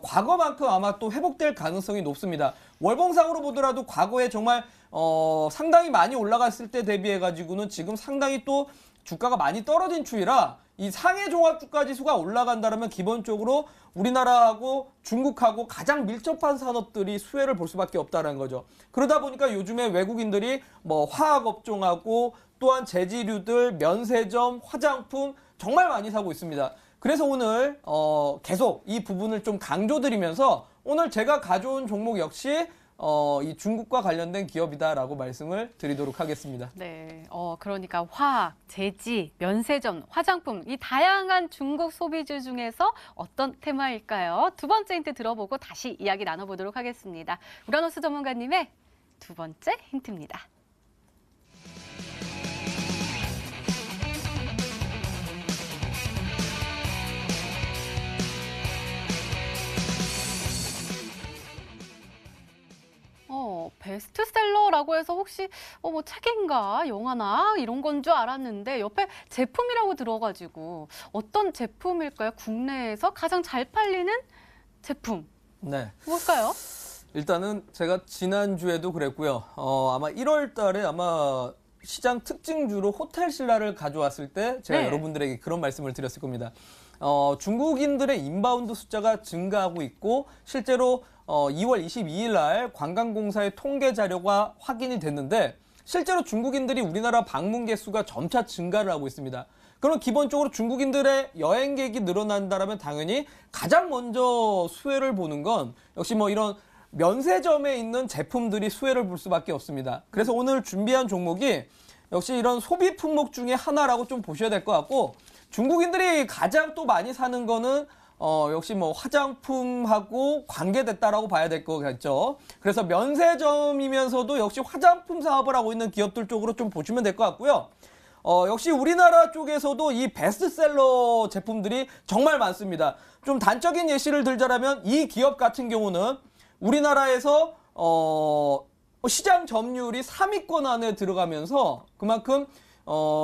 과거만큼 아마 또 회복될 가능성이 높습니다. 월봉상으로 보더라도 과거에 정말 상당히 많이 올라갔을 때 대비해 가지고는 지금 상당히 또 주가가 많이 떨어진 추이라 이 상해 종합주가 지수가 올라간다면 기본적으로 우리나라하고 중국하고 가장 밀접한 산업들이 수혜를 볼 수밖에 없다는 거죠. 그러다 보니까 요즘에 외국인들이 뭐 화학업종하고 또한 제지류들, 면세점, 화장품 정말 많이 사고 있습니다. 그래서 오늘 계속 이 부분을 좀 강조드리면서 오늘 제가 가져온 종목 역시 이 중국과 관련된 기업이다라고 말씀을 드리도록 하겠습니다. 네, 그러니까 화학, 제지, 면세점, 화장품 이 다양한 중국 소비주 중에서 어떤 테마일까요? 두 번째 힌트 들어보고 다시 이야기 나눠보도록 하겠습니다. 우라노스 전문가님의 두 번째 힌트입니다. 베스트셀러라고 해서 혹시 뭐 책인가 영화나 이런 건 줄 알았는데 옆에 제품이라고 들어가지고 어떤 제품일까요? 국내에서 가장 잘 팔리는 제품 네. 뭘까요? 일단은 제가 지난주에도 그랬고요. 아마 1월 달에 아마 시장 특징주로 호텔신라를 가져왔을 때 제가 네. 여러분들에게 그런 말씀을 드렸을 겁니다. 중국인들의 인바운드 숫자가 증가하고 있고 실제로 2월 22일 날 관광공사의 통계 자료가 확인이 됐는데 실제로 중국인들이 우리나라 방문 개수가 점차 증가를 하고 있습니다. 그럼 기본적으로 중국인들의 여행객이 늘어난다면 당연히 가장 먼저 수혜를 보는 건 역시 뭐 이런 면세점에 있는 제품들이 수혜를 볼 수밖에 없습니다. 그래서 오늘 준비한 종목이 역시 이런 소비 품목 중에 하나라고 좀 보셔야 될 것 같고 중국인들이 가장 또 많이 사는 거는 역시 뭐 화장품하고 관계됐다라고 봐야 될 것 같죠. 그래서 면세점이면서도 역시 화장품 사업을 하고 있는 기업들 쪽으로 좀 보시면 될 것 같고요. 역시 우리나라 쪽에서도 이 베스트셀러 제품들이 정말 많습니다. 좀 단적인 예시를 들자면 이 기업 같은 경우는 우리나라에서 시장 점유율이 3위권 안에 들어가면서 그만큼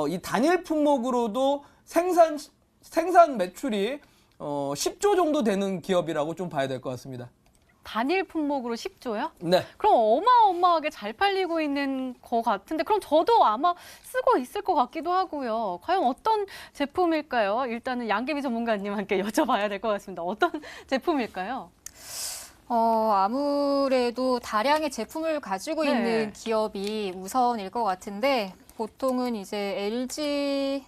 이 단일 품목으로도 생산 매출이 10조 정도 되는 기업이라고 좀 봐야 될 것 같습니다. 단일 품목으로 10조요? 네. 그럼 어마어마하게 잘 팔리고 있는 것 같은데 그럼 저도 아마 쓰고 있을 것 같기도 하고요. 과연 어떤 제품일까요? 일단은 양계비 전문가님께 여쭤봐야 될 것 같습니다. 어떤 제품일까요? 아무래도 다량의 제품을 가지고 네. 있는 기업이 우선일 것 같은데 보통은 이제 LG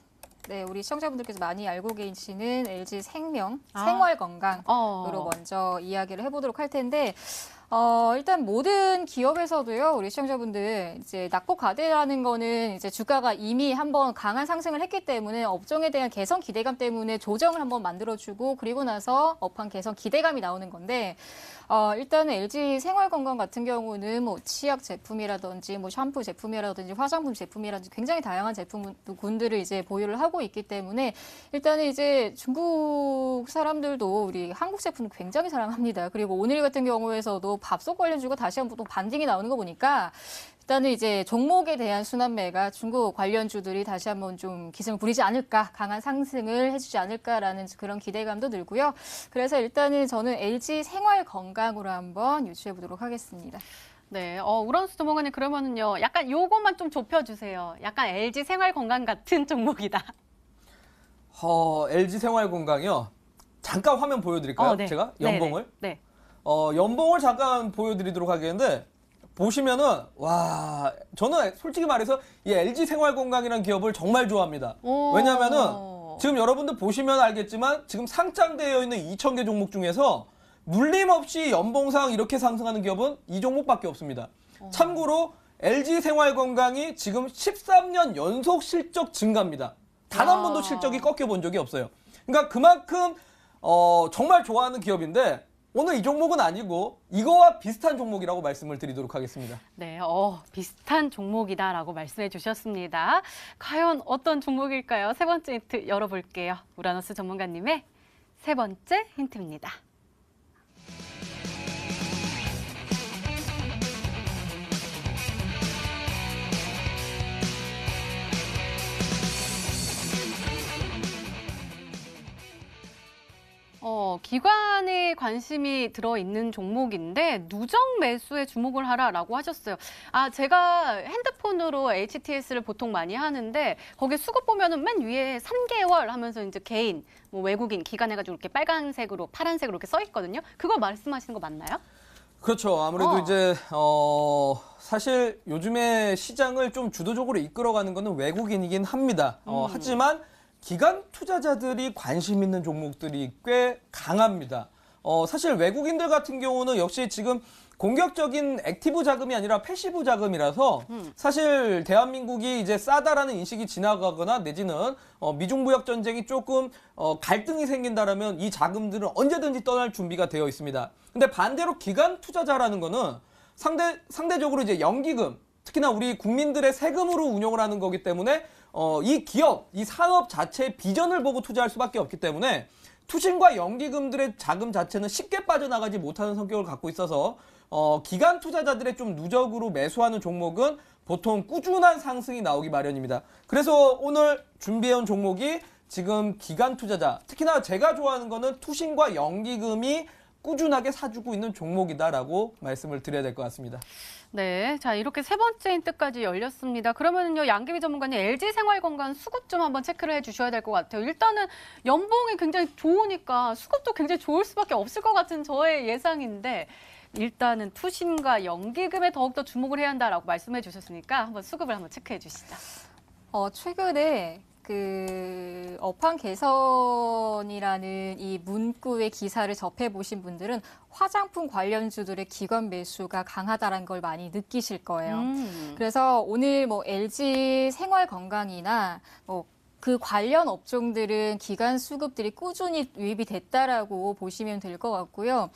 네, 우리 시청자분들께서 많이 알고 계시는 LG 생명, 생활건강으로 먼저 이야기를 해보도록 할 텐데 일단 모든 기업에서도요, 우리 시청자분들 이제 낙폭과대라는 거는 이제 주가가 이미 한번 강한 상승을 했기 때문에 업종에 대한 개선 기대감 때문에 조정을 한번 만들어주고 그리고 나서 업황 개선 기대감이 나오는 건데 일단은 LG 생활건강 같은 경우는 뭐 치약 제품이라든지 뭐 샴푸 제품이라든지 화장품 제품이라든지 굉장히 다양한 제품군들을 이제 보유를 하고 있기 때문에 일단은 이제 중국 사람들도 우리 한국 제품 굉장히 사랑합니다. 그리고 오늘 같은 경우에서도 밥솥 관련주가 다시 한번 또 반등이 나오는 거 보니까 일단은 이제 종목에 대한 순환매가 중국 관련주들이 다시 한번 좀 기승을 부리지 않을까, 강한 상승을 해주지 않을까라는 그런 기대감도 들고요. 그래서 일단은 저는 LG 생활건강으로 한번 유추해 보도록 하겠습니다. 네, 우라노스 전문가님 그러면은요, 약간 요것만 좀 좁혀주세요. 약간 LG 생활건강 같은 종목이다. LG 생활건강이요. 잠깐 화면 보여드릴까요? 네. 제가 연봉을. 네. 연봉을 잠깐 보여드리도록 하겠는데 보시면은 와 저는 솔직히 말해서 이 LG 생활건강이라는 기업을 정말 좋아합니다. 왜냐하면은 지금 여러분들 보시면 알겠지만 지금 상장되어 있는 2,000개 종목 중에서 눌림없이 연봉상 이렇게 상승하는 기업은 이 종목밖에 없습니다. 참고로 LG 생활건강이 지금 13년 연속 실적 증가입니다. 단 한 번도 실적이 꺾여 본 적이 없어요. 그러니까 그만큼 정말 좋아하는 기업인데 오늘 이 종목은 아니고 이거와 비슷한 종목이라고 말씀을 드리도록 하겠습니다. 네, 비슷한 종목이다라고 말씀해 주셨습니다. 과연 어떤 종목일까요? 세 번째 힌트 열어볼게요. 우라노스 전문가님의 세 번째 힌트입니다. 기관에 관심이 들어있는 종목인데 누적 매수에 주목을 하라라고 하셨어요. 제가 핸드폰으로 HTS를 보통 많이 하는데 거기 수급 보면은 맨 위에 3개월 하면서 이제 개인, 뭐 외국인, 기관 해가지고 이렇게 빨간색으로, 파란색으로 이렇게 써 있거든요. 그거 말씀하시는 거 맞나요? 그렇죠. 아무래도 이제 사실 요즘에 시장을 좀 주도적으로 이끌어가는 거는 외국인이긴 합니다. 하지만 기관 투자자들이 관심 있는 종목들이 꽤 강합니다. 사실 외국인들 같은 경우는 역시 지금 공격적인 액티브 자금이 아니라 패시브 자금이라서 사실 대한민국이 이제 싸다라는 인식이 지나가거나 내지는 미중 무역 전쟁이 조금 갈등이 생긴다라면 이 자금들은 언제든지 떠날 준비가 되어 있습니다. 근데 반대로 기관 투자자라는 거는 상대적으로 이제 연기금, 특히나 우리 국민들의 세금으로 운영을 하는 거기 때문에 이 기업, 이 산업 자체의 비전을 보고 투자할 수밖에 없기 때문에 투신과 연기금들의 자금 자체는 쉽게 빠져나가지 못하는 성격을 갖고 있어서 기관 투자자들의 좀 누적으로 매수하는 종목은 보통 꾸준한 상승이 나오기 마련입니다. 그래서 오늘 준비해온 종목이 지금 기관 투자자, 특히나 제가 좋아하는 거는 투신과 연기금이 꾸준하게 사주고 있는 종목이다라고 말씀을 드려야 될 것 같습니다. 네, 자 이렇게 세 번째 힌트까지 열렸습니다. 그러면요, 양기비 전문가님 LG생활건강 수급 좀 한번 체크를 해주셔야 될 것 같아요. 일단은 연봉이 굉장히 좋으니까 수급도 굉장히 좋을 수밖에 없을 것 같은 저의 예상인데 일단은 투신과 연기금에 더욱더 주목을 해야 한다라고 말씀해 주셨으니까 한번 수급을 한번 체크해 주시죠. 최근에 그 업황 개선이라는 이 문구의 기사를 접해보신 분들은 화장품 관련주들의 기관 매수가 강하다는 걸 많이 느끼실 거예요. 그래서 오늘 뭐 LG 생활건강이나 그 관련 업종들은 기관 수급들이 꾸준히 유입이 됐다라고 보시면 될 것 같고요.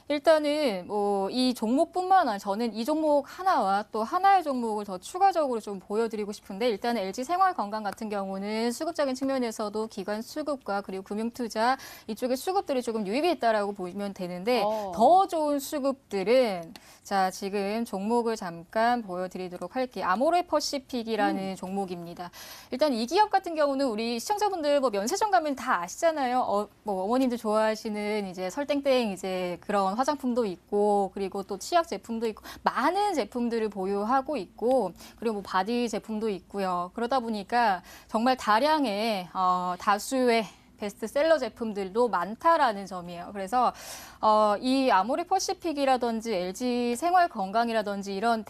일단은 이 종목뿐만 아니라 저는 이 종목 하나와 또 하나의 종목을 더 추가적으로 좀 보여드리고 싶은데 일단은 LG 생활건강 같은 경우는 수급적인 측면에서도 기관 수급과 그리고 금융투자 이쪽의 수급들이 조금 유입이 됐다라고 보면 되는데 더 좋은 수급들은 자 지금 종목을 잠깐 보여드리도록 할게요. 아모레퍼시픽이라는 종목입니다. 일단 이 기업 같은 경우는 우리 시청자분들 면세점 가면 다 아시잖아요. 어머님들 좋아하시는 이제 설땡땡 이제 그런 화장품도 있고 그리고 또 치약 제품도 있고 많은 제품들을 보유하고 있고 그리고 바디 제품도 있고요. 그러다 보니까 정말 다량의 다수의 베스트셀러 제품들도 많다라는 점이에요. 그래서 이 아모레퍼시픽이라든지 LG 생활건강이라든지 이런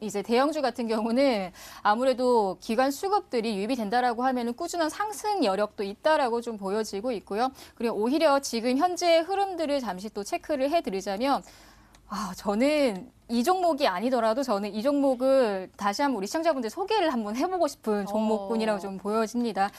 이제 대형주 같은 경우는 아무래도 기관 수급들이 유입이 된다라고 하면은 꾸준한 상승 여력도 있다라고 좀 보여지고 있고요. 그리고 오히려 지금 현재의 흐름들을 잠시 또 체크를 해드리자면 저는 이 종목이 아니더라도 저는 이 종목을 다시 한번 우리 시청자분들 소개를 한번 해보고 싶은 종목군이라고 좀 보여집니다.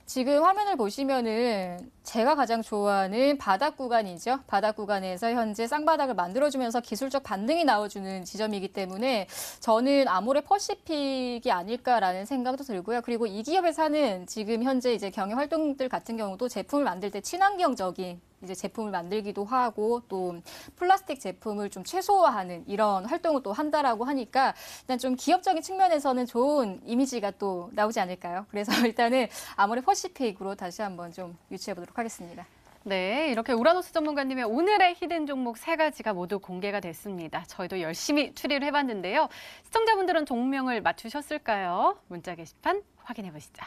지금 화면을 보시면은 제가 가장 좋아하는 바닥 구간이죠. 바닥 구간에서 현재 쌍바닥을 만들어주면서 기술적 반등이 나와주는 지점이기 때문에 저는 아모레퍼시픽이 아닐까라는 생각도 들고요. 그리고 이 기업에서 하는 지금 현재 이제 경영 활동들 같은 경우도 제품을 만들 때 친환경적인 이제 제품을 만들기도 하고 또 플라스틱 제품을 좀 최소화하는 이런 활동을 또 한다라고 하니까 일단 좀 기업적인 측면에서는 좋은 이미지가 또 나오지 않을까요? 그래서 일단은 아모레퍼시픽으로 다시 한번 좀 유치해 보도록 하겠습니다. 네, 이렇게 우라노스 전문가님의 오늘의 히든 종목 3가지가 모두 공개가 됐습니다. 저희도 열심히 추리를 해봤는데요. 시청자분들은 종목명을 맞추셨을까요? 문자 게시판 확인해 보시죠.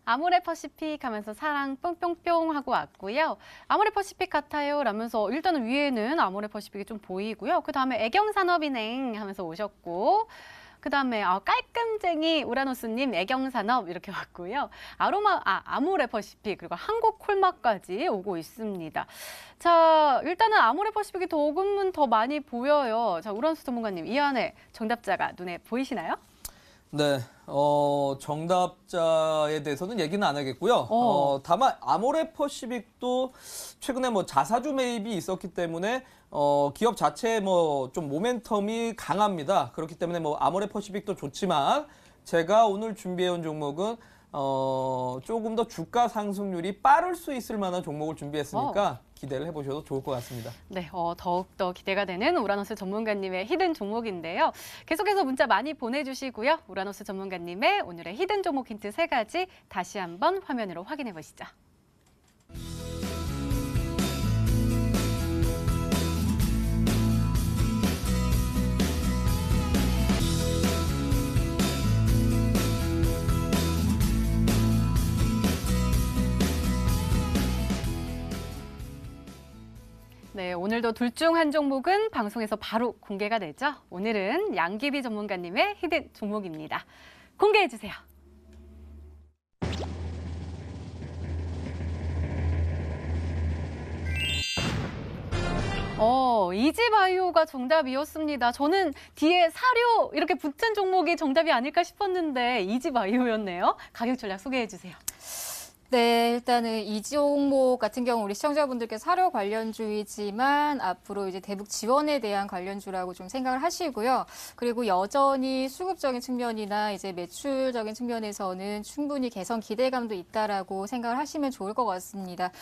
아모레퍼시픽 하면서 사랑 뿅뿅뿅 하고 왔고요. 아모레퍼시픽 같아요 라면서 일단은 위에는 아모레퍼시픽이 좀 보이고요. 그 다음에 애경산업은행 하면서 오셨고 그 다음에 깔끔쟁이 우라노스님 애경산업 이렇게 왔고요. 아모레퍼시픽 그리고 한국콜마까지 오고 있습니다. 자, 일단은 아모레퍼시픽이 조금은 더 많이 보여요. 자, 우라노스 전문가님 이 안에 정답자가 눈에 보이시나요? 네, 정답자에 대해서는 얘기는 안 하겠고요. 다만 아모레퍼시픽도 최근에 자사주 매입이 있었기 때문에 기업 자체에 좀 모멘텀이 강합니다. 그렇기 때문에 아모레퍼시픽도 좋지만 제가 오늘 준비해온 종목은 조금 더 주가 상승률이 빠를 수 있을 만한 종목을 준비했으니까 기대를 해보셔도 좋을 것 같습니다. 네, 더욱더 기대가 되는 우라노스 전문가님의 히든 종목인데요. 계속해서 문자 많이 보내주시고요. 우라노스 전문가님의 오늘의 히든 종목 힌트 3가지 다시 한번 화면으로 확인해 보시죠. 네, 오늘도 둘 중 한 종목은 방송에서 바로 공개가 되죠. 오늘은 양기비 전문가님의 히든 종목입니다. 공개해 주세요. 이지바이오가 정답이었습니다. 저는 뒤에 사료 이렇게 붙은 종목이 정답이 아닐까 싶었는데 이지바이오였네요. 가격 전략 소개해 주세요. 네, 일단은 이 종목 같은 경우 우리 시청자분들께 사료 관련주이지만 앞으로 이제 대북 지원에 대한 관련주라고 좀 생각을 하시고요. 그리고 여전히 수급적인 측면이나 이제 매출적인 측면에서는 충분히 개선 기대감도 있다라고 생각을 하시면 좋을 것 같습니다.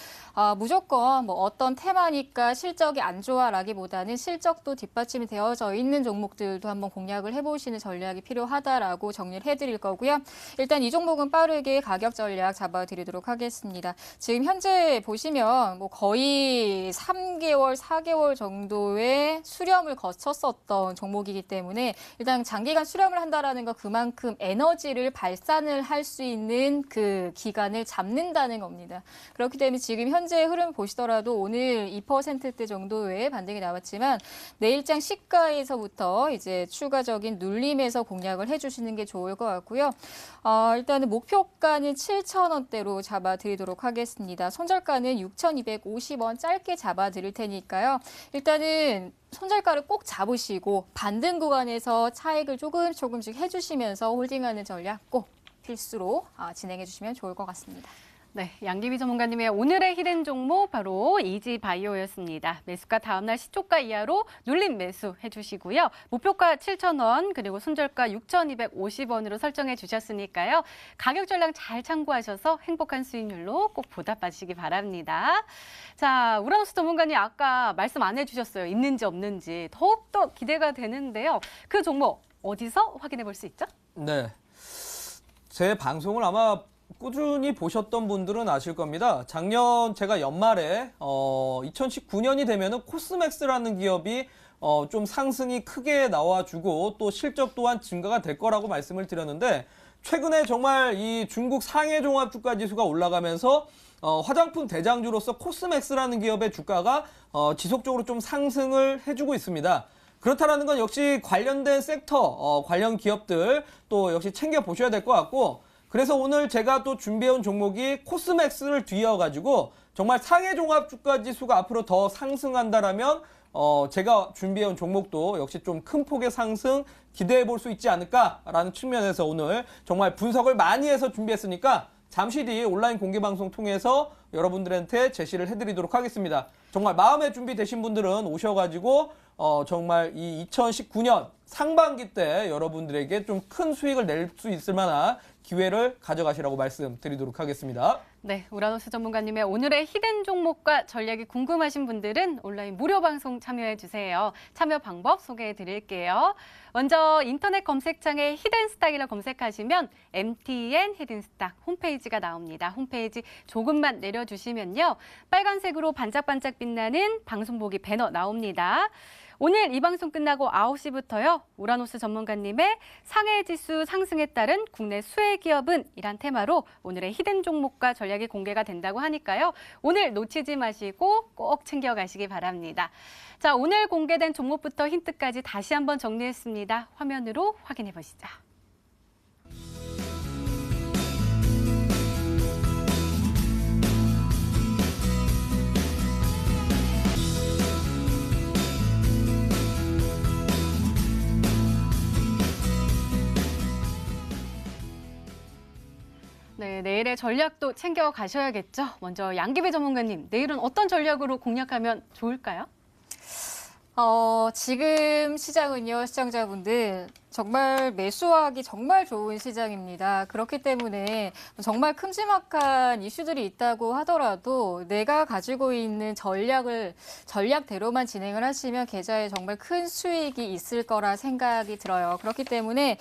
무조건 뭐 어떤 테마니까 실적이 안 좋아라기보다는 실적도 뒷받침이 되어져 있는 종목들도 한번 공략을 해보시는 전략이 필요하다라고 정리를 해드릴 거고요. 일단 이 종목은 빠르게 가격 전략 잡아드리도록 하겠습니다. 지금 현재 보시면 뭐 거의 3개월, 4개월 정도의 수렴을 거쳤었던 종목이기 때문에 일단 장기간 수렴을 한다라는 건 그만큼 에너지를 발산을 할 수 있는 그 기간을 잡는다는 겁니다. 그렇기 때문에 지금 현재 흐름 보시더라도 오늘 2%대 정도의 반등이 나왔지만 내일장 시가에서부터 이제 추가적인 눌림에서 공략을 해주시는 게 좋을 것 같고요. 일단은 목표가는 7,000원대로 잡아드리도록 하겠습니다. 손절가는 6,250원 짧게 잡아드릴 테니까요. 일단은 손절가를 꼭 잡으시고 반등 구간에서 차익을 조금씩 해주시면서 홀딩하는 전략 꼭 필수로 진행해 주시면 좋을 것 같습니다. 네, 양기비 전문가님의 오늘의 히든 종목 바로 이지바이오였습니다. 매수가 다음날 시초가 이하로 눌림 매수 해주시고요. 목표가 7,000원 그리고 손절가 6,250원으로 설정해 주셨으니까요. 가격 전략 잘 참고하셔서 행복한 수익률로 꼭 보답하시기 바랍니다. 자, 우라노스 전문가님 아까 말씀 안 해주셨어요. 있는지 없는지 더욱더 기대가 되는데요. 그 종목 어디서 확인해 볼 수 있죠? 네, 제 방송을 아마 꾸준히 보셨던 분들은 아실 겁니다. 작년 제가 연말에 2019년이 되면은 코스맥스라는 기업이 좀 상승이 크게 나와주고 또 실적 또한 증가가 될 거라고 말씀을 드렸는데 최근에 정말 이 중국 상해 종합 주가 지수가 올라가면서 화장품 대장주로서 코스맥스라는 기업의 주가가 지속적으로 좀 상승을 해주고 있습니다. 그렇다라는 건 역시 관련된 섹터, 관련 기업들 또 역시 챙겨 보셔야 될 것 같고 그래서 오늘 제가 또 준비해온 종목이 코스맥스를 뒤이어가지고 정말 상해 종합 주가 지수가 앞으로 더 상승한다라면 제가 준비해온 종목도 역시 좀 큰 폭의 상승 기대해 볼 수 있지 않을까라는 측면에서 오늘 정말 분석을 많이 해서 준비했으니까 잠시 뒤 온라인 공개 방송 통해서 여러분들한테 제시를 해드리도록 하겠습니다. 정말 마음의 준비 되신 분들은 오셔가지고 정말 이 2019년 상반기 때 여러분들에게 좀 큰 수익을 낼 수 있을 만한 기회를 가져가시라고 말씀드리도록 하겠습니다. 네, 우라노스 전문가님의 오늘의 히든 종목과 전략이 궁금하신 분들은 온라인 무료 방송 참여해 주세요. 참여 방법 소개해 드릴게요. 먼저 인터넷 검색창에 히든스탁이라 검색하시면 MTN 히든스탁 홈페이지가 나옵니다. 홈페이지 조금만 내려주시면요. 빨간색으로 반짝반짝 빛나는 방송 보기 배너 나옵니다. 오늘 이 방송 끝나고 9시부터요. 우라노스 전문가님의 상해지수 상승에 따른 국내 수혜 기업은 이란 테마로 오늘의 히든 종목과 전략이 공개가 된다고 하니까요. 오늘 놓치지 마시고 꼭 챙겨가시기 바랍니다. 자, 오늘 공개된 종목부터 힌트까지 다시 한번 정리했습니다. 화면으로 확인해 보시죠. 네, 내일의 전략도 챙겨 가셔야겠죠. 먼저 양기배 전문가님, 내일은 어떤 전략으로 공략하면 좋을까요? 지금 시장은요, 시청자분들 정말 매수하기 정말 좋은 시장입니다. 그렇기 때문에 정말 큼지막한 이슈들이 있다고 하더라도 내가 가지고 있는 전략대로만 진행을 하시면 계좌에 정말 큰 수익이 있을 거라 생각이 들어요. 그렇기 때문에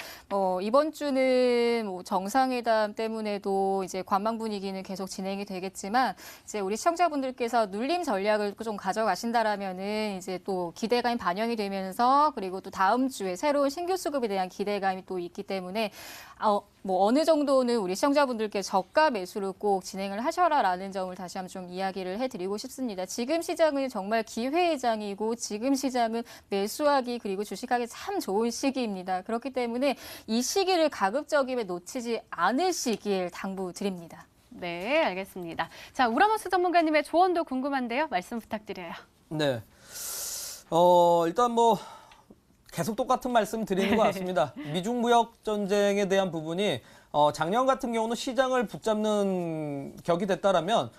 이번 주는 정상회담 때문에도 이제 관망 분위기는 계속 진행이 되겠지만 이제 우리 시청자분들께서 눌림 전략을 좀 가져가신다라면은 이제 또 기대감이 반영이 되면서 그리고 또 다음 주에 새로운 신규 수급에 대한 기대감이 또 있기 때문에 어느 정도는 우리 시청자분들께 저가 매수를 꼭 진행을 하셔라라는 점을 다시 한번 좀 이야기를 해드리고 싶습니다. 지금 시장은 정말 기회의 장이고 지금 시장은 매수하기 그리고 주식하기 참 좋은 시기입니다. 그렇기 때문에 이 시기를 가급적이면 놓치지 않으시길 당부드립니다. 네, 알겠습니다. 자, 우라모스 전문가님의 조언도 궁금한데요. 말씀 부탁드려요. 네. 일단 계속 똑같은 말씀 드리는 것 같습니다. 미중 무역 전쟁에 대한 부분이 작년 같은 경우는 시장을 붙잡는 격이 됐다라면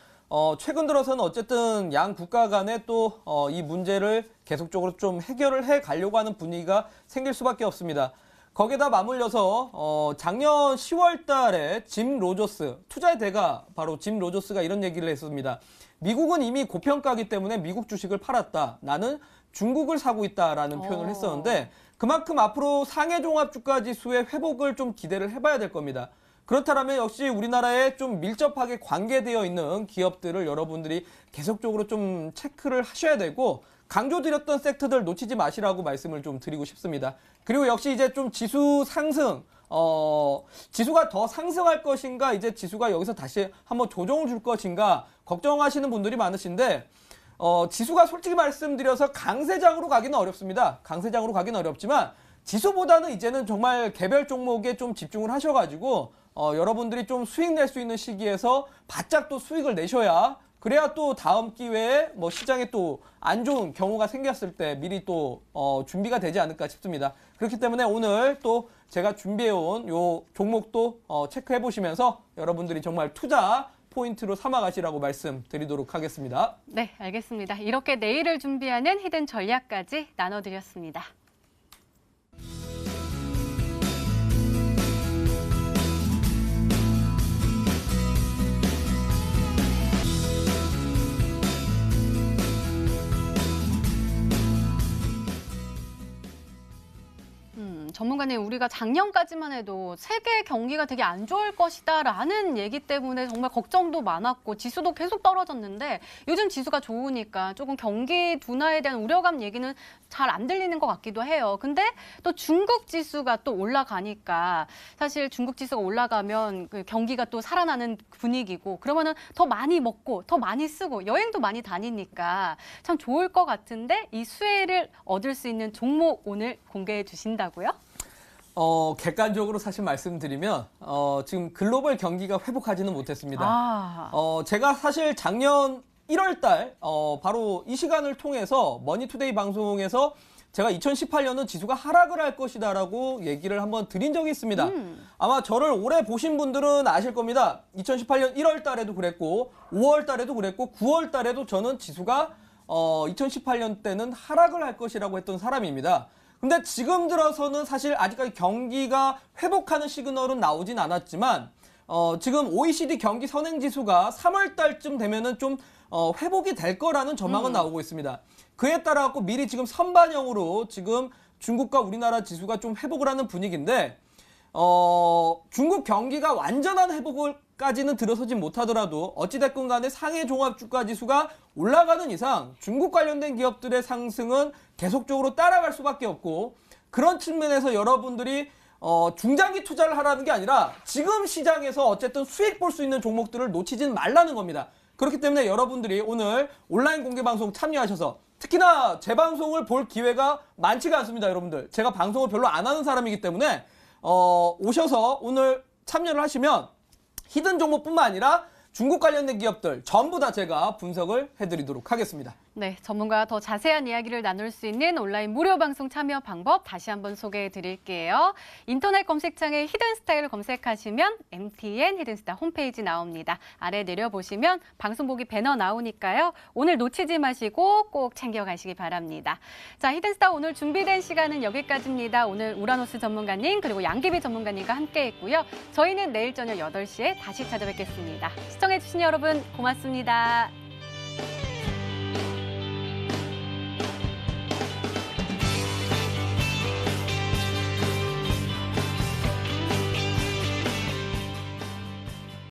최근 들어서는 어쨌든 양 국가 간에 또 이 문제를 계속적으로 좀 해결을 해 가려고 하는 분위기가 생길 수밖에 없습니다. 거기에다 맞물려서 작년 10월 달에 짐 로저스, 투자의 대가 바로 짐 로저스가 이런 얘기를 했습니다. 미국은 이미 고평가이기 때문에 미국 주식을 팔았다. 나는 중국을 사고 있다라는 표현을 했었는데 그만큼 앞으로 상해 종합주가 지수의 회복을 좀 기대를 해봐야 될 겁니다. 그렇다면 역시 우리나라에 좀 밀접하게 관계되어 있는 기업들을 여러분들이 계속적으로 좀 체크를 하셔야 되고 강조드렸던 섹터들 놓치지 마시라고 말씀을 좀 드리고 싶습니다. 그리고 역시 이제 좀 지수 상승, 지수가 더 상승할 것인가, 이제 지수가 여기서 다시 한번 조정을 줄 것인가 걱정하시는 분들이 많으신데 지수가 솔직히 말씀드려서 강세장으로 가기는 어렵습니다. 강세장으로 가기는 어렵지만 지수보다는 이제는 정말 개별 종목에 좀 집중을 하셔가지고 여러분들이 좀 수익 낼 수 있는 시기에서 바짝 또 수익을 내셔야 그래야 또 다음 기회에 시장에 또 안 좋은 경우가 생겼을 때 미리 또 준비가 되지 않을까 싶습니다. 그렇기 때문에 오늘 또 제가 준비해온 요 종목도 체크해 보시면서 여러분들이 정말 투자 포인트로 삼아가시라고 말씀드리도록 하겠습니다. 네, 알겠습니다. 이렇게 내일을 준비하는 히든 전략까지 나눠드렸습니다. 전문가님, 우리가 작년까지만 해도 세계 경기가 되게 안 좋을 것이다라는 얘기 때문에 정말 걱정도 많았고 지수도 계속 떨어졌는데 요즘 지수가 좋으니까 조금 경기 둔화에 대한 우려감 얘기는 잘 안 들리는 것 같기도 해요. 근데 또 중국 지수가 또 올라가니까 사실 중국 지수가 올라가면 그 경기가 또 살아나는 분위기고 그러면은 더 많이 먹고 더 많이 쓰고 여행도 많이 다니니까 참 좋을 것 같은데 이 수혜를 얻을 수 있는 종목 오늘 공개해 주신다고요? 객관적으로 사실 말씀드리면 지금 글로벌 경기가 회복하지는 못했습니다. 제가 사실 작년 1월 달 바로 이 시간을 통해서 머니투데이 방송에서 제가 2018년은 지수가 하락을 할 것이다라고 얘기를 한번 드린 적이 있습니다. 아마 저를 오래 보신 분들은 아실 겁니다. 2018년 1월 달에도 그랬고 5월 달에도 그랬고 9월 달에도 저는 지수가 2018년 때는 하락을 할 것이라고 했던 사람입니다. 근데 지금 들어서는 사실 아직까지 경기가 회복하는 시그널은 나오진 않았지만 지금 OECD 경기 선행지수가 3월 달쯤 되면은 좀 회복이 될 거라는 전망은 나오고 있습니다. 그에 따라 갖고 미리 지금 선반영으로 지금 중국과 우리나라 지수가 좀 회복을 하는 분위기인데 중국 경기가 완전한 회복을까지는 들어서진 못하더라도 어찌됐건 간에 상해 종합주가 지수가 올라가는 이상 중국 관련된 기업들의 상승은 계속적으로 따라갈 수밖에 없고 그런 측면에서 여러분들이 중장기 투자를 하라는 게 아니라 지금 시장에서 어쨌든 수익 볼 수 있는 종목들을 놓치진 말라는 겁니다. 그렇기 때문에 여러분들이 오늘 온라인 공개 방송 참여하셔서 특히나 제 방송을 볼 기회가 많지가 않습니다, 여러분들. 제가 방송을 별로 안 하는 사람이기 때문에 오셔서 오늘 참여를 하시면 히든 종목뿐만 아니라 중국 관련된 기업들 전부 다 제가 분석을 해드리도록 하겠습니다. 네, 전문가와 더 자세한 이야기를 나눌 수 있는 온라인 무료 방송 참여 방법 다시 한번 소개해 드릴게요. 인터넷 검색창에 히든스타를 검색하시면 MTN 히든스타 홈페이지 나옵니다. 아래 내려보시면 방송 보기 배너 나오니까요. 오늘 놓치지 마시고 꼭 챙겨가시기 바랍니다. 자, 히든스타 오늘 준비된 시간은 여기까지입니다. 오늘 우라노스 전문가님 그리고 양기비 전문가님과 함께했고요. 저희는 내일 저녁 8시에 다시 찾아뵙겠습니다. 시청해주신 여러분 고맙습니다.